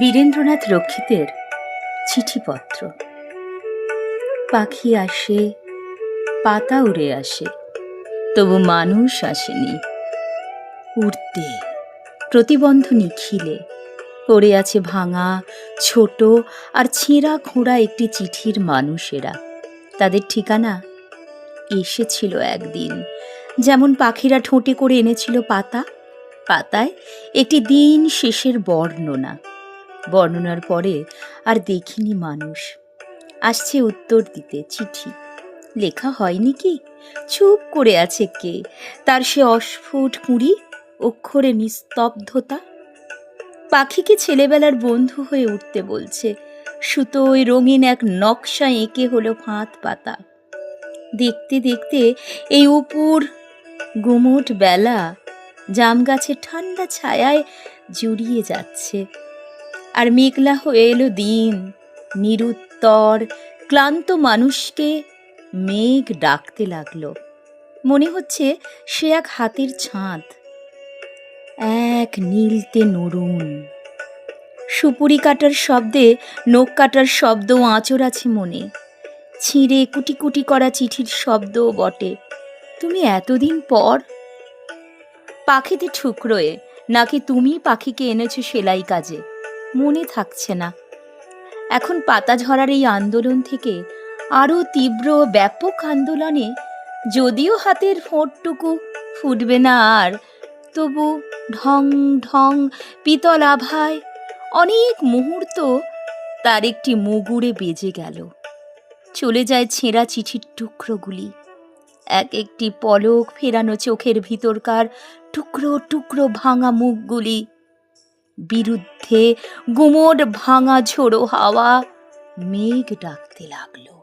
বীরেন্দ্রনাথ রক্ষিতের চিঠিপত্র। পাখি আসে, পাতা উড়ে আসে, তবু মানুষ আসেনি। উড়তে প্রতিবন্ধ নিখিলে পড়ে আছে ভাঙা, ছোট আর ছেঁড়া খোঁড়া একটি চিঠির মানুষেরা। তাদের ঠিকানা এসেছিল একদিন, যেমন পাখিরা ঠোঁটে করে এনেছিল পাতা, পাতায় একটি দিন শেষের বর্ণনা। বর্ণনার পরে আর দেখিনি মানুষ। আসছে উত্তর দিতে চিঠি, লেখা হয়নি কি, চুপ করে আছে কে, তার সে অস্ফুট কুঁড়ি, অক্ষরে নিস্তব্ধতা। পাখিকে ছেলেবেলার বন্ধু হয়ে উঠতে বলছে, সুতোয় রঙিন এক নকশা এঁকে হলো ফাঁদ পাতা। দেখতে দেখতে এই উপুর গুমোট বেলা জাম গাছের ঠান্ডা ছায়ায় জুড়িয়ে যাচ্ছে। আর মেঘলা হয়ে এলো দিন, নিরুত্তর ক্লান্ত মানুষকে মেঘ ডাকতে লাগলো। মনে হচ্ছে সে এক হাতের ছাঁদ, এক নীলতে নরুন। সুপুরি কাটার শব্দে নখ কাটার শব্দও আঁচড় আছে মনে, ছিঁড়ে কুটি কুটি করা চিঠির শব্দও বটে। তুমি এতদিন পর পাখিতে ঠুকরোয়ে, নাকি তুমি পাখিকে এনেছো সেলাই কাজে, মনে থাকছে না। এখন পাতা ঝরার এই আন্দোলন থেকে আরো তীব্র ব্যাপক আন্দোলনে যদিও হাতের ফোঁটটুকু ফুটবে না আর, তবু ঢং ঢং পিতল আভায় অনেক মুহূর্ত তার একটি মুগুরে বেজে গেল। চলে যায় ছেঁড়া চিঠির টুকরোগুলি, এক একটি পলক ফেরানো চোখের ভিতরকার টুকরো টুকরো ভাঙা মুখগুলি। বিরুদ্ধে গুমোট ভাঙা ঝোড়ো হাওয়া মেঘ ডাকতে লাগলো।